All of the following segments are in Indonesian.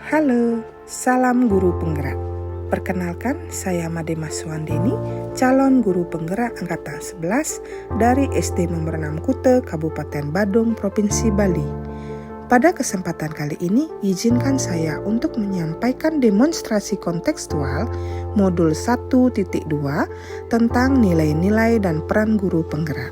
Halo, salam guru penggerak. Perkenalkan, saya Made Maswandeni, calon guru penggerak angkatan 11 dari SD nomor 6 Kute, Kabupaten Badung, Provinsi Bali. Pada kesempatan kali ini, izinkan saya untuk menyampaikan demonstrasi kontekstual modul 1.2 tentang nilai-nilai dan peran guru penggerak.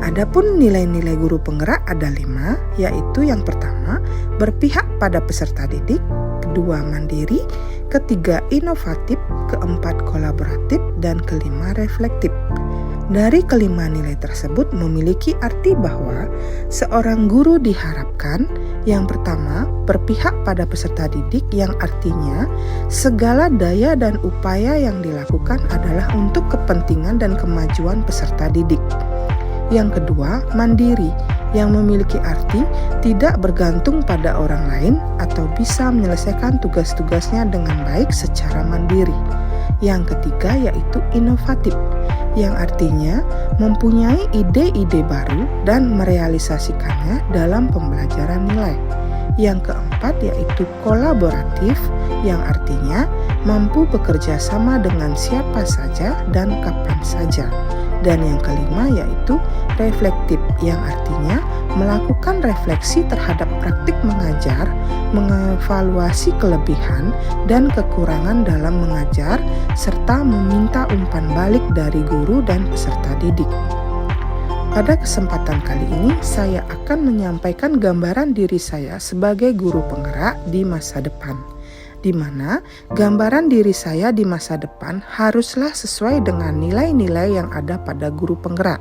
Adapun nilai-nilai guru penggerak ada 5, yaitu yang pertama, berpihak pada peserta didik, kedua, mandiri, ketiga, inovatif, keempat, kolaboratif, dan kelima, reflektif. Dari kelima nilai tersebut memiliki arti bahwa seorang guru diharapkan yang pertama, berpihak pada peserta didik yang artinya segala daya dan upaya yang dilakukan adalah untuk kepentingan dan kemajuan peserta didik. Yang kedua, mandiri, yang memiliki arti tidak bergantung pada orang lain atau bisa menyelesaikan tugas-tugasnya dengan baik secara mandiri. Yang ketiga yaitu inovatif, yang artinya mempunyai ide-ide baru dan merealisasikannya dalam pembelajaran nilai. Yang keempat yaitu kolaboratif, yang artinya mampu bekerja sama dengan siapa saja dan kapan saja. Dan yang kelima yaitu reflektif, yang artinya melakukan refleksi terhadap praktik mengajar, mengevaluasi kelebihan dan kekurangan dalam mengajar, serta meminta umpan balik dari guru dan peserta didik. Pada kesempatan kali ini, saya akan menyampaikan gambaran diri saya sebagai guru penggerak di masa depan, di mana gambaran diri saya di masa depan haruslah sesuai dengan nilai-nilai yang ada pada guru penggerak.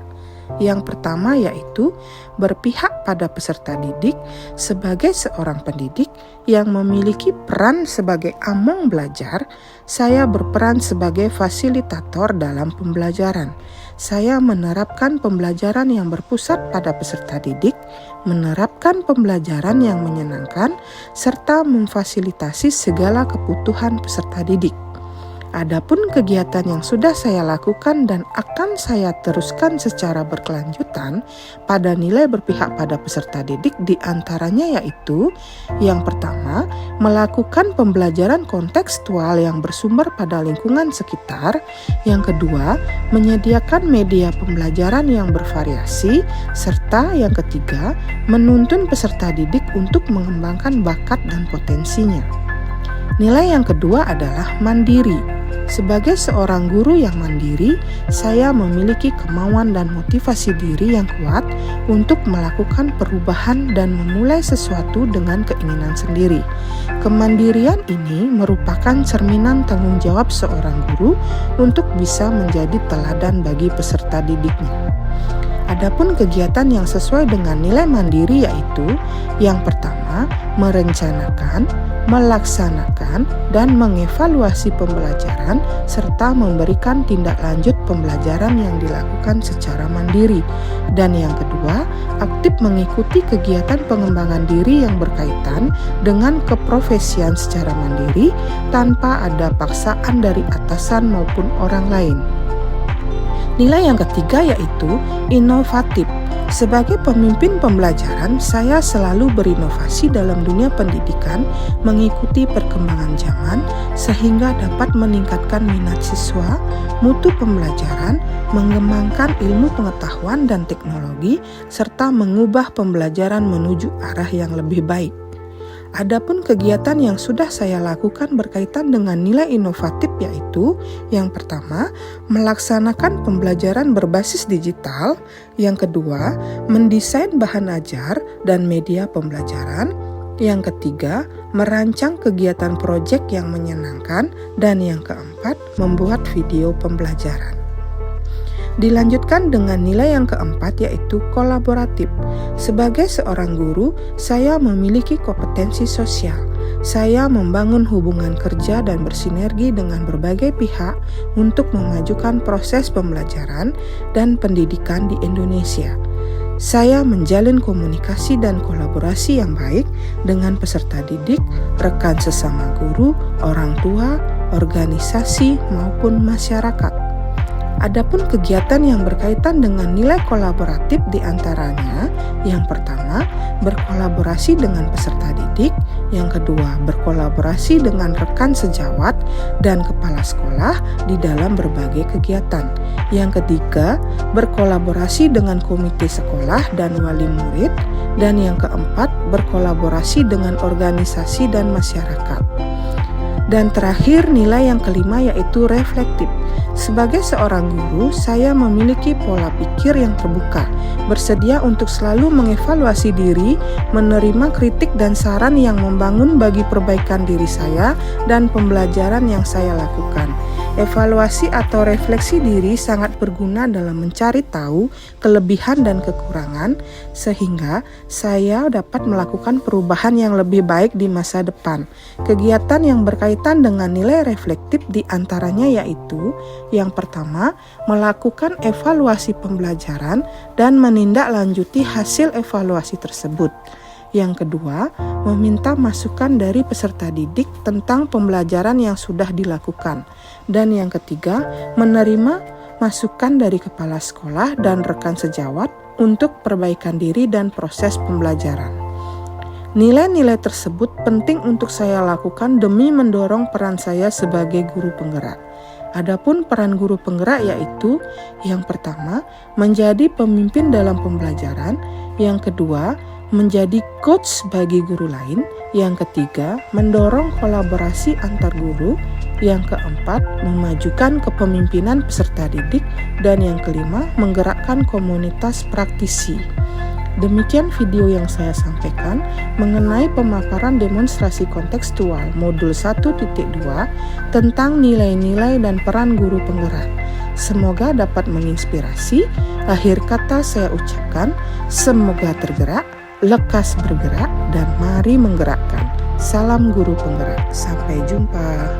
Yang pertama yaitu berpihak pada peserta didik sebagai seorang pendidik yang memiliki peran sebagai among belajar. Saya berperan sebagai fasilitator dalam pembelajaran. Saya menerapkan pembelajaran yang berpusat pada peserta didik, menerapkan pembelajaran yang menyenangkan, serta memfasilitasi segala kebutuhan peserta didik. Adapun kegiatan yang sudah saya lakukan dan akan saya teruskan secara berkelanjutan pada nilai berpihak pada peserta didik diantaranya yaitu yang pertama, melakukan pembelajaran kontekstual yang bersumber pada lingkungan sekitar. Yang kedua, menyediakan media pembelajaran yang bervariasi. Serta yang ketiga, menuntun peserta didik untuk mengembangkan bakat dan potensinya. Nilai yang kedua adalah mandiri. Sebagai seorang guru yang mandiri, saya memiliki kemauan dan motivasi diri yang kuat untuk melakukan perubahan dan memulai sesuatu dengan keinginan sendiri. Kemandirian ini merupakan cerminan tanggung jawab seorang guru untuk bisa menjadi teladan bagi peserta didiknya. Adapun kegiatan yang sesuai dengan nilai mandiri yaitu yang pertama, merencanakan, melaksanakan, dan mengevaluasi pembelajaran serta memberikan tindak lanjut pembelajaran yang dilakukan secara mandiri. Dan yang kedua, aktif mengikuti kegiatan pengembangan diri yang berkaitan dengan keprofesian secara mandiri tanpa ada paksaan dari atasan maupun orang lain. Nilai yang ketiga yaitu inovatif. Sebagai pemimpin pembelajaran, saya selalu berinovasi dalam dunia pendidikan, mengikuti perkembangan zaman sehingga dapat meningkatkan minat siswa, mutu pembelajaran, mengembangkan ilmu pengetahuan dan teknologi, serta mengubah pembelajaran menuju arah yang lebih baik. Adapun kegiatan yang sudah saya lakukan berkaitan dengan nilai inovatif yaitu yang pertama, melaksanakan pembelajaran berbasis digital. Yang kedua, mendesain bahan ajar dan media pembelajaran. Yang ketiga, merancang kegiatan proyek yang menyenangkan. Dan yang keempat, membuat video pembelajaran. Dilanjutkan dengan nilai yang keempat yaitu kolaboratif. Sebagai seorang guru, saya memiliki kompetensi sosial. Saya membangun hubungan kerja dan bersinergi dengan berbagai pihak untuk memajukan proses pembelajaran dan pendidikan di Indonesia. Saya menjalin komunikasi dan kolaborasi yang baik dengan peserta didik, rekan sesama guru, orang tua, organisasi, maupun masyarakat. Adapun kegiatan yang berkaitan dengan nilai kolaboratif diantaranya yang pertama, berkolaborasi dengan peserta didik. Yang kedua, berkolaborasi dengan rekan sejawat dan kepala sekolah di dalam berbagai kegiatan. Yang ketiga, berkolaborasi dengan komite sekolah dan wali murid. Dan yang keempat, berkolaborasi dengan organisasi dan masyarakat. Dan terakhir, nilai yang kelima yaitu reflektif. Sebagai seorang guru, saya memiliki pola pikir yang terbuka, bersedia untuk selalu mengevaluasi diri, menerima kritik dan saran yang membangun bagi perbaikan diri saya dan pembelajaran yang saya lakukan. Evaluasi atau refleksi diri sangat berguna dalam mencari tahu kelebihan dan kekurangan, sehingga saya dapat melakukan perubahan yang lebih baik di masa depan. Kegiatan yang berkaitan dengan nilai reflektif diantaranya yaitu: yang pertama, melakukan evaluasi pembelajaran dan menindaklanjuti hasil evaluasi tersebut. Yang kedua, meminta masukan dari peserta didik tentang pembelajaran yang sudah dilakukan. Dan yang ketiga, menerima masukan dari kepala sekolah dan rekan sejawat untuk perbaikan diri dan proses pembelajaran. Nilai-nilai tersebut penting untuk saya lakukan demi mendorong peran saya sebagai guru penggerak. Adapun peran guru penggerak yaitu: yang pertama, menjadi pemimpin dalam pembelajaran; yang kedua, menjadi coach bagi guru lain; yang ketiga, mendorong kolaborasi antar guru; yang keempat, memajukan kepemimpinan peserta didik; dan yang kelima, menggerakkan komunitas praktisi. Demikian video yang saya sampaikan mengenai pemaparan demonstrasi kontekstual modul 1.2 tentang nilai-nilai dan peran guru penggerak. Semoga dapat menginspirasi. Akhir kata saya ucapkan, semoga tergerak, lekas bergerak, dan mari menggerakkan. Salam guru penggerak. Sampai jumpa.